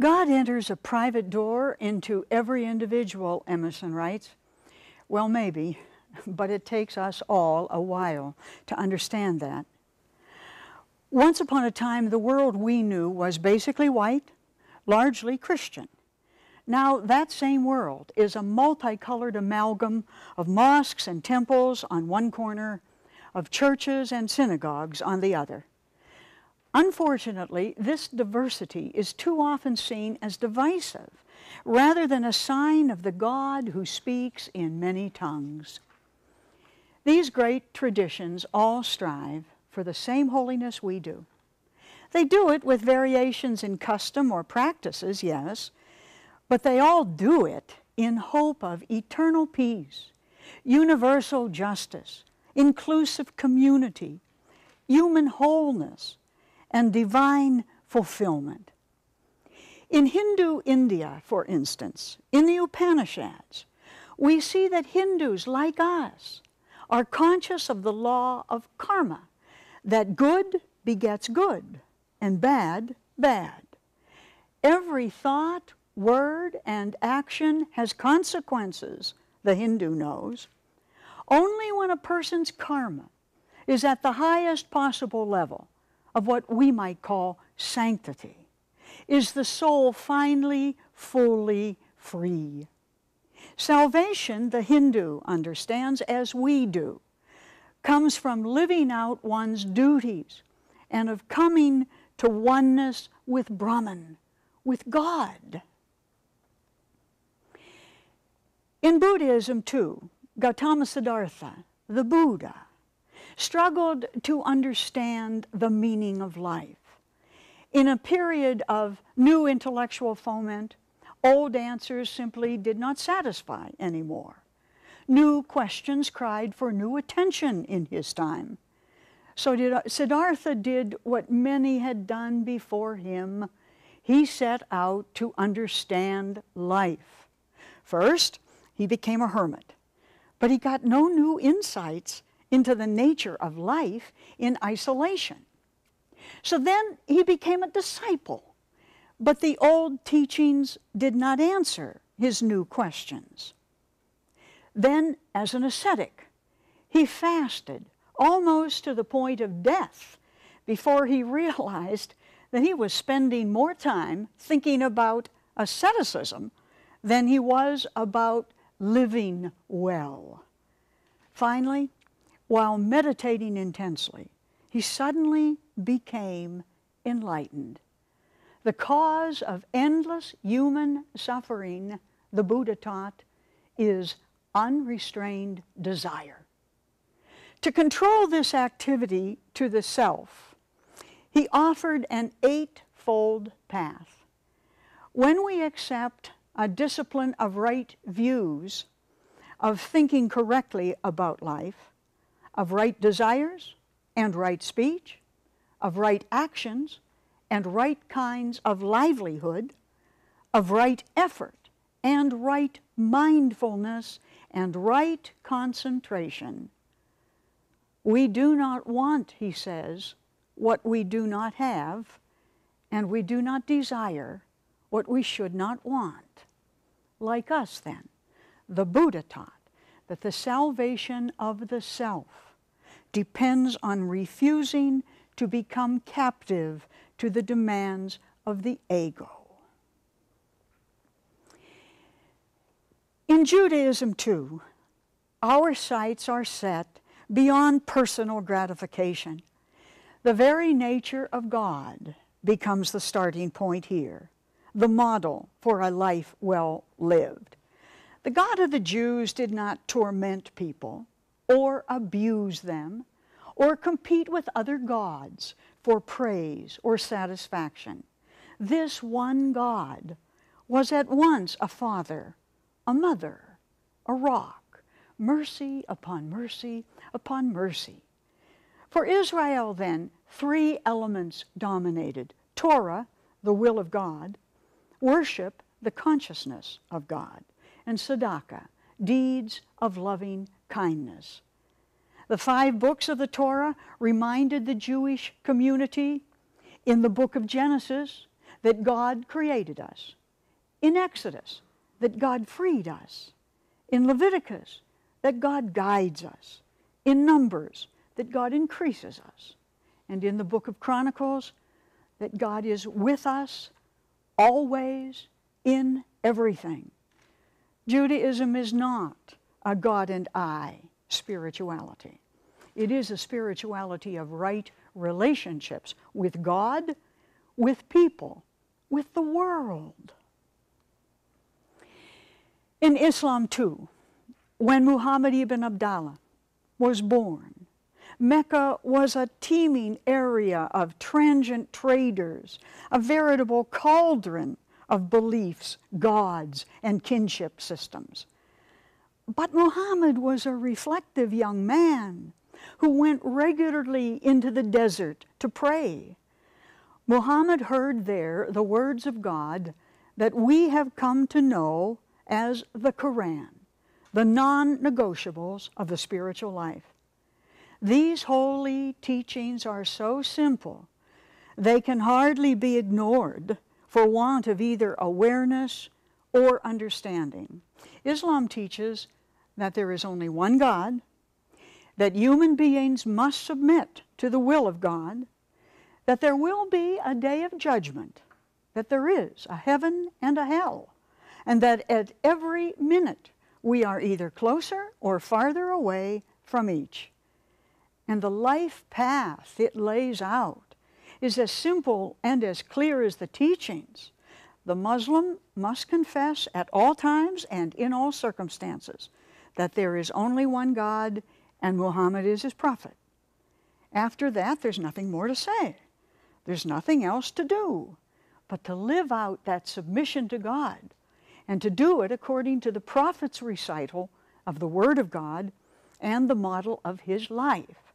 God enters a private door into every individual, Emerson writes. Well, maybe, but it takes us all a while to understand that. Once upon a time, the world we knew was basically white, largely Christian. Now, that same world is a multicolored amalgam of mosques and temples on one corner, of churches and synagogues on the other. Unfortunately, this diversity is too often seen as divisive, rather than a sign of the God who speaks in many tongues. These great traditions all strive for the same holiness we do. They do it with variations in custom or practices, yes, but they all do it in hope of eternal peace, universal justice, inclusive community, human wholeness, and divine fulfillment. In Hindu India, for instance, in the Upanishads, we see that Hindus, like us, are conscious of the law of karma, that good begets good, and bad, bad. Every thought, word, and action has consequences, the Hindu knows. Only when a person's karma is at the highest possible level of what we might call sanctity is the soul finally, fully free. Salvation, the Hindu understands as we do, comes from living out one's duties and of coming to oneness with Brahman, with God. In Buddhism, too, Gautama Siddhartha, the Buddha, struggled to understand the meaning of life. In a period of new intellectual foment, old answers simply did not satisfy anymore. New questions cried for new attention in his time. So Siddhartha did what many had done before him. He set out to understand life. First, he became a hermit, but he got no new insights into the nature of life in isolation. So then he became a disciple, but the old teachings did not answer his new questions. Then, as an ascetic, he fasted almost to the point of death before he realized that he was spending more time thinking about asceticism than he was about living well. Finally, while meditating intensely, he suddenly became enlightened. The cause of endless human suffering, the Buddha taught, is unrestrained desire. To control this activity to the self, he offered an eightfold path. When we accept a discipline of right views, of thinking correctly about life, of right desires and right speech, of right actions and right kinds of livelihood, of right effort and right mindfulness and right concentration. We do not want, he says, what we do not have, and we do not desire what we should not want. Like us, then, the Buddha taught that the salvation of the self depends on refusing to become captive to the demands of the ego. In Judaism, too, our sights are set beyond personal gratification. The very nature of God becomes the starting point here, the model for a life well lived. The God of the Jews did not torment people or abuse them or compete with other gods for praise or satisfaction. This one God was at once a father, a mother, a rock, mercy upon mercy upon mercy. For Israel, then, three elements dominated: Torah, the will of God; worship, the consciousness of God; and tzedakah, deeds of loving kindness. The 5 books of the Torah reminded the Jewish community in the book of Genesis that God created us. In Exodus, that God freed us. In Leviticus, that God guides us. In Numbers, that God increases us. And in the book of Chronicles, that God is with us always in everything. Judaism is not a God and I spirituality. It is a spirituality of right relationships with God, with people, with the world. In Islam too, when Muhammad ibn Abdallah was born, Mecca was a teeming area of transient traders, a veritable cauldron of beliefs, gods, and kinship systems. But Muhammad was a reflective young man who went regularly into the desert to pray. Muhammad heard there the words of God that we have come to know as the Quran, the non-negotiables of the spiritual life. These holy teachings are so simple, they can hardly be ignored for want of either awareness or understanding. Islam teaches that there is only one God, that human beings must submit to the will of God, that there will be a day of judgment, that there is a heaven and a hell, and that at every minute we are either closer or farther away from each. And the life path it lays out is as simple and as clear as the teachings. The Muslim must confess at all times and in all circumstances that there is only one God and Muhammad is his prophet. After that, there's nothing more to say. There's nothing else to do but to live out that submission to God and to do it according to the prophet's recital of the Word of God and the model of his life.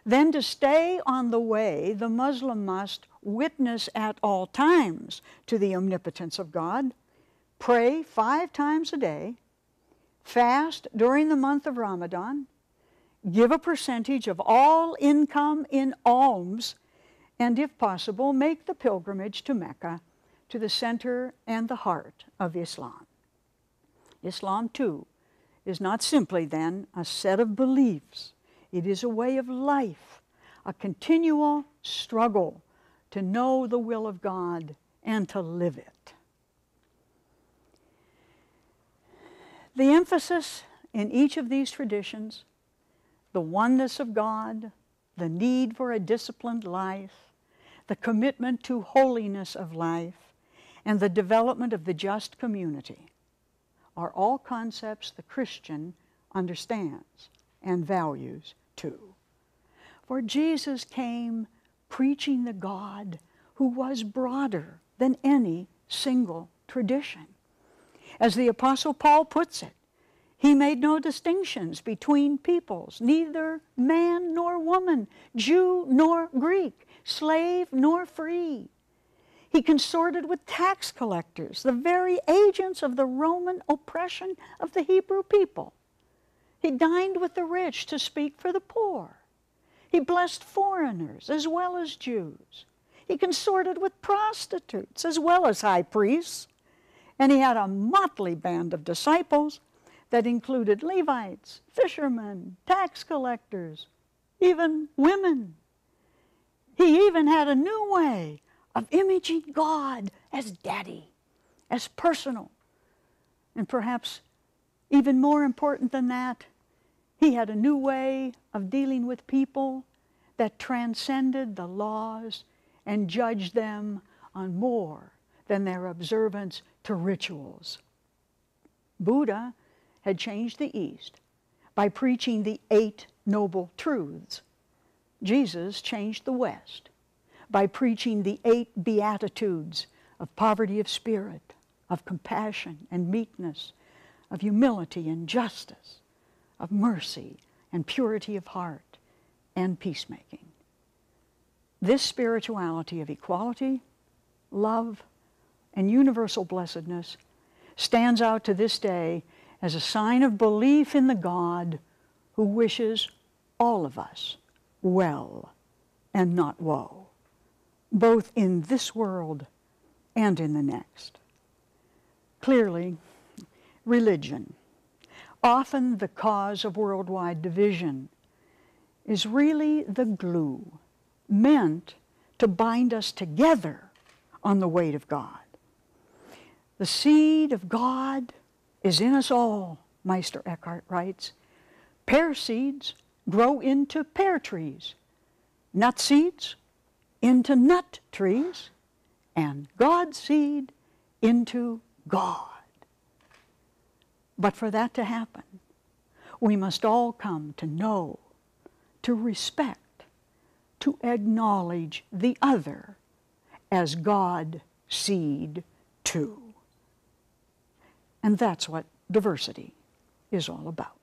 Then to stay on the way, the Muslim must witness at all times to the omnipotence of God, pray 5 times a day, fast during the month of Ramadan, give a percentage of all income in alms, and if possible, make the pilgrimage to Mecca, to the center and the heart of Islam. Islam, too, is not simply then a set of beliefs. It is a way of life, a continual struggle to know the will of God and to live it. The emphasis in each of these traditions, the oneness of God, the need for a disciplined life, the commitment to holiness of life, and the development of the just community, are all concepts the Christian understands and values too. For Jesus came preaching the God who was broader than any single tradition. As the Apostle Paul puts it, he made no distinctions between peoples, neither man nor woman, Jew nor Greek, slave nor free. He consorted with tax collectors, the very agents of the Roman oppression of the Hebrew people. He dined with the rich to speak for the poor. He blessed foreigners as well as Jews. He consorted with prostitutes as well as high priests. And he had a motley band of disciples that included Levites, fishermen, tax collectors, even women. He even had a new way of imaging God as Daddy, as personal. And perhaps even more important than that, he had a new way of dealing with people that transcended the laws and judged them on more than their observance to rituals. Buddha had changed the East by preaching the 8 noble truths. Jesus changed the West by preaching the 8 beatitudes of poverty of spirit, of compassion and meekness, of humility and justice, of mercy and purity of heart and peacemaking. This spirituality of equality, love, and universal blessedness stands out to this day as a sign of belief in the God who wishes all of us well and not woe, both in this world and in the next. Clearly, religion, often the cause of worldwide division, is really the glue meant to bind us together on the weight of God. The seed of God is in us all, Meister Eckhart writes. Pear seeds grow into pear trees, nut seeds into nut trees, and God seed into God. But for that to happen, we must all come to know, to respect, to acknowledge the other as God seed too. And that's what diversity is all about.